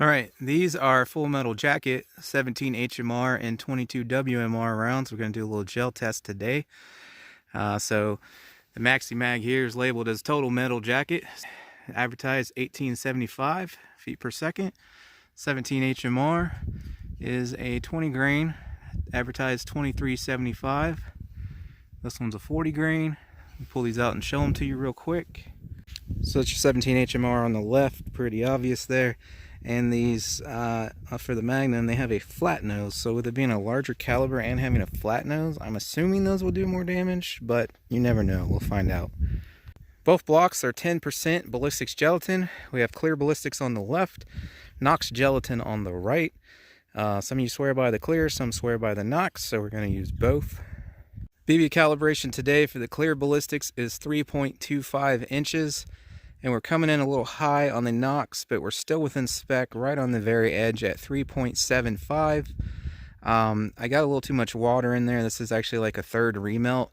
All right, these are Full Metal Jacket 17 HMR and 22 WMR rounds. We're going to do a little gel test today. So the Maxi Mag here is labeled as Total Metal Jacket, advertised 1875 feet per second. 17 HMR is a 20 grain, advertised 2375. This one's a 40 grain. I'll pull these out and show them to you real quick. So it's your 17 HMR on the left, pretty obvious there. And these, for the Magnum, they have a flat nose. So with it being a larger caliber and having a flat nose, I'm assuming those will do more damage, but you never know. We'll find out. Both blocks are 10% Ballistic gelatin. We have clear Ballistics on the left, Knox gelatin on the right. Some of you swear by the clear, some swear by the Knox, so we're going to use both. BB calibration today for the clear Ballistics is 3.25 inches. And we're coming in a little high on the Knox, but we're still within spec, right on the very edge at 3.75. I got a little too much water in there. This is actually like a third remelt.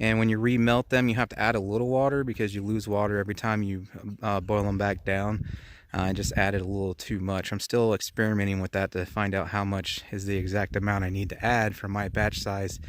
And when you remelt them, you have to add a little water because you lose water every time you boil them back down. I just added a little too much. I'm still experimenting with that to find out how much is the exact amount I need to add for my batch size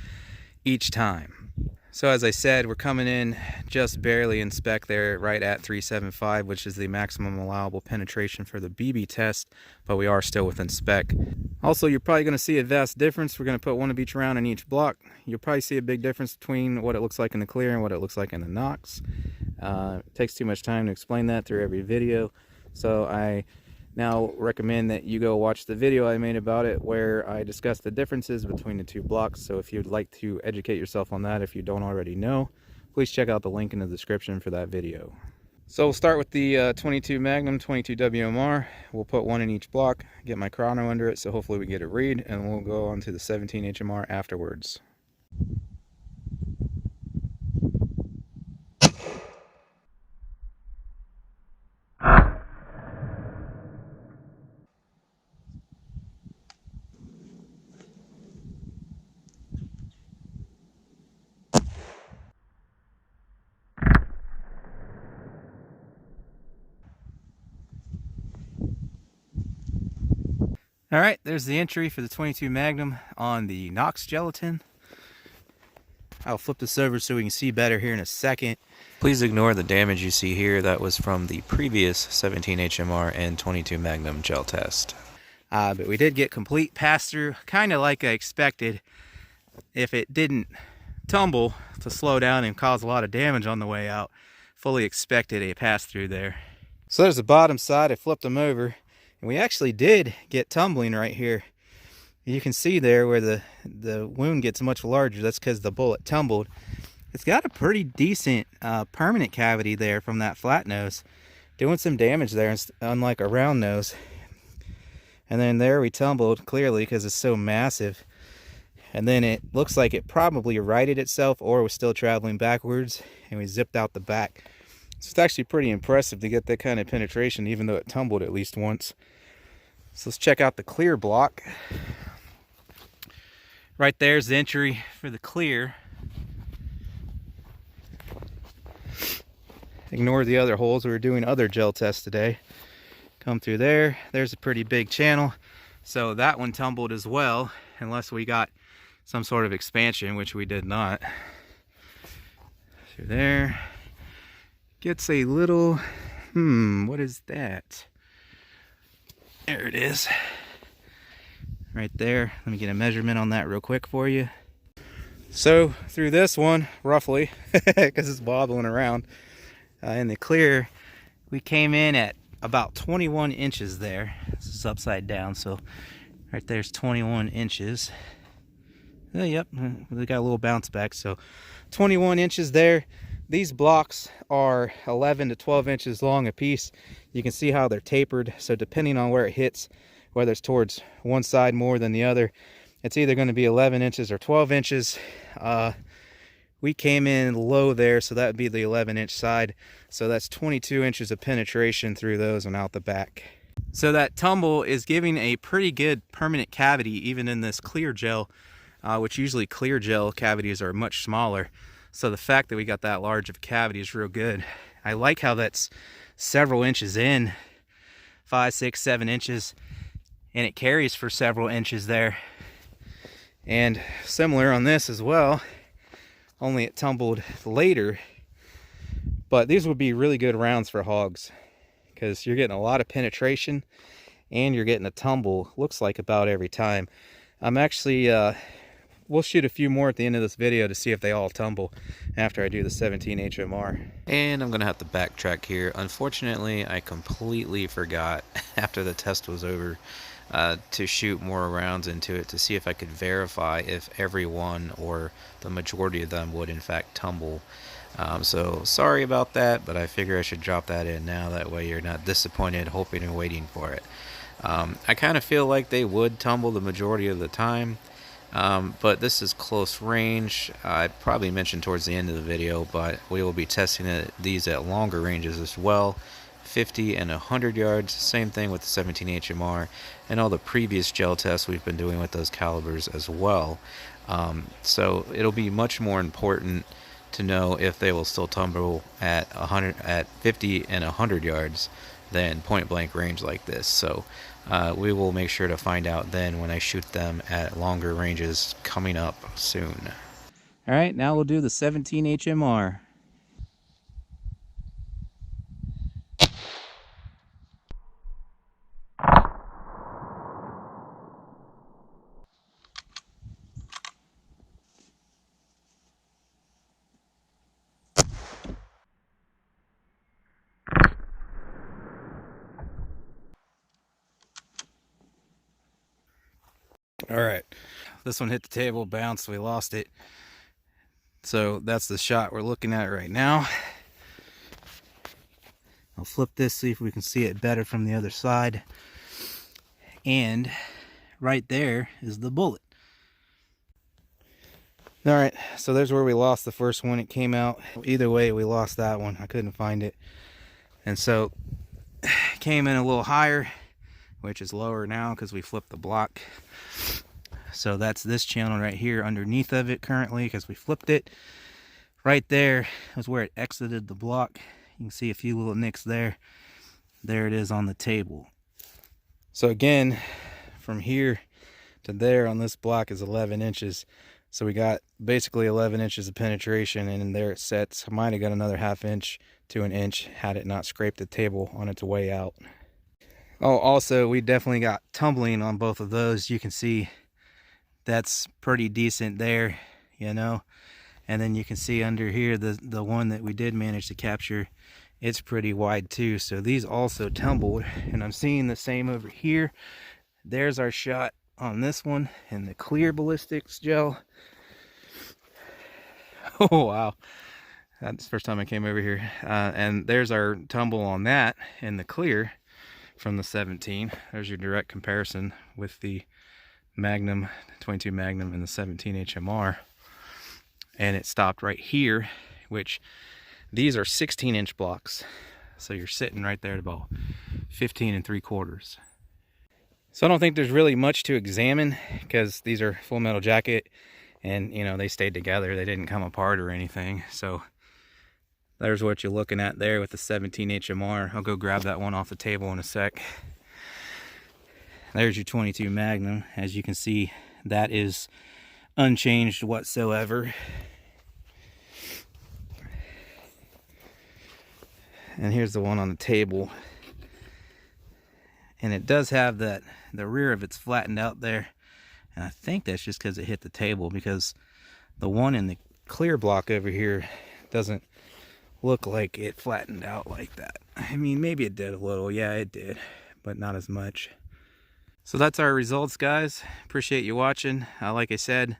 each time. So as I said, we're coming in just barely in spec there, right at 375, which is the maximum allowable penetration for the BB test, but we are still within spec. Also, you're probably going to see a vast difference. We're going to put one of each round in each block. You'll probably see a big difference between what it looks like in the clear and what it looks like in the Knox. It takes too much time to explain that through every video, so I now recommend that you go watch the video I made about it where I discuss the differences between the two blocks. So if you'd like to educate yourself on that, if you don't already know, please check out the link in the description for that video. So we'll start with the 22 Magnum, 22 WMR. We'll put one in each block, get my chrono under it, so hopefully we get a read, and we'll go on to the 17 HMR afterwards. All right, there's the entry for the 22 Magnum on the Knox gelatin. I'll flip this over so we can see better here in a second. Please ignore the damage you see here. That was from the previous 17 HMR and 22 Magnum gel test. But we did get complete pass-through, kind of like I expected. If it didn't tumble to slow down and cause a lot of damage on the way out, fully expected a pass-through there. So there's the bottom side. I flipped them over. And we actually did get tumbling right here. You can see there where the wound gets much larger. That's because the bullet tumbled. It's got a pretty decent permanent cavity there from that flat nose. Doing some damage there, unlike a round nose. And then there we tumbled, clearly, because it's so massive. And then it looks like it probably righted itself or was still traveling backwards. And we zipped out the back. So it's actually pretty impressive to get that kind of penetration, even though it tumbled at least once. So let's check out the clear block. Right there's the entry for the clear. Ignore the other holes. We were doing other gel tests today. Come through there. There's a pretty big channel. So that one tumbled as well, unless we got some sort of expansion, which we did not. Through there. Gets a little, what is that? There it is. Right there. Let me get a measurement on that real quick for you. So through this one, roughly, because it's wobbling around, in the clear, we came in at about 21 inches there. This is upside down, so right there's 21 inches. Yep, we got a little bounce back, so 21 inches there. These blocks are 11 to 12 inches long a piece. You can see how they're tapered, so depending on where it hits, whether it's towards one side more than the other, it's either going to be 11 inches or 12 inches. We came in low there, so that would be the 11-inch side. So that's 22 inches of penetration through those and out the back. So that tumble is giving a pretty good permanent cavity, even in this clear gel, which usually clear gel cavities are much smaller. So the fact that we got that large of a cavity is real good. I like how that's several inches in. 5, 6, 7 inches, and it carries for several inches there. And similar on this as well, only it tumbled later. But these would be really good rounds for hogs because you're getting a lot of penetration and you're getting a tumble, looks like about every time. I'm actually, we'll shoot a few more at the end of this video to see if they all tumble after I do the 17 HMR. And I'm gonna have to backtrack here. Unfortunately, I completely forgot after the test was over to shoot more rounds into it to see if I could verify if every one or the majority of them would in fact tumble. So sorry about that, but I figure I should drop that in now. That way you're not disappointed hoping and waiting for it. I kind of feel like they would tumble the majority of the time, but this is close range. I probably mentioned towards the end of the video, but we will be testing these at longer ranges as well, 50 and 100 yards. Same thing with the 17 HMR and all the previous gel tests we've been doing with those calibers as well. So it'll be much more important to know if they will still tumble at 50 and 100 yards than point blank range like this. So we will make sure to find out then when I shoot them at longer ranges coming up soon. All right, now we'll do the 17 HMR. All right, this one hit the table, bounced, we lost it. So that's the shot we're looking at right now. I'll flip this, see if we can see it better from the other side. And right there is the bullet. All right, so there's where we lost the first one. It came out. Either way, we lost that one. I couldn't find it. And so it came in a little higher, which is lower now because we flipped the block. So that's this channel right here underneath of it currently because we flipped it. Right there is where it exited the block. You can see a few little nicks there. There it is on the table. So again, from here to there on this block is 11 inches. So we got basically 11 inches of penetration, and in there it sets. I might have got another ½ inch to an inch had it not scraped the table on its way out. Oh, also we definitely got tumbling on both of those. You can see that's pretty decent there, you know. And then you can see under here the one that we did manage to capture, it's pretty wide too. So these also tumbled, and I'm seeing the same over here. There's our shot on this one in the clear ballistics gel. Oh wow, that's the first time I came over here. And there's our tumble on that in the clear from the 17. There's your direct comparison with the Magnum, 22 Magnum and the 17 HMR. And it stopped right here, which these are 16-inch blocks. So you're sitting right there at about 15 3/4. So I don't think there's really much to examine because these are full metal jacket and, you know, they stayed together. They didn't come apart or anything. So there's what you're looking at there with the 17 HMR. I'll go grab that one off the table in a sec. There's your 22 Magnum. As you can see, that is unchanged whatsoever. And here's the one on the table. And it does have that, the rear of it's flattened out there. And I think that's just because it hit the table, because the one in the clear block over here doesn't look like it flattened out like that. I mean, maybe it did a little. Yeah, it did, but not as much. So that's our results, guys. Appreciate you watching. Like I said,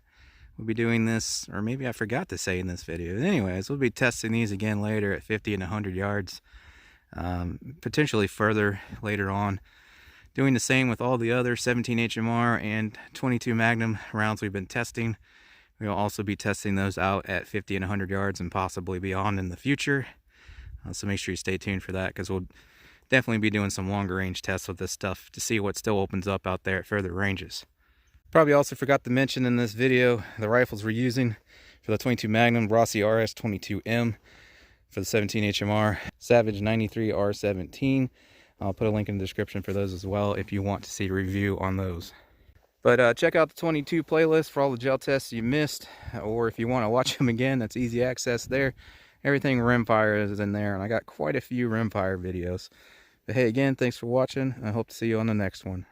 we'll be doing this, or maybe I forgot to say in this video. Anyways, we'll be testing these again later at 50 and 100 yards. Potentially further later on. Doing the same with all the other 17 HMR and 22 Magnum rounds we've been testing. We'll also be testing those out at 50 and 100 yards and possibly beyond in the future. So make sure you stay tuned for that, because we'll definitely be doing some longer range tests with this stuff to see what still opens up out there at further ranges. Probably also forgot to mention in this video the rifles we're using for the 22 Magnum: Rossi RS-22M. For the 17 HMR, Savage 93 R17. I'll put a link in the description for those as well if you want to see a review on those. But check out the 22 playlist for all the gel tests you missed, or if you want to watch them again, that's easy access there. Everything rimfire is in there, and I got quite a few rimfire videos. But hey, again, thanks for watching. I hope to see you on the next one.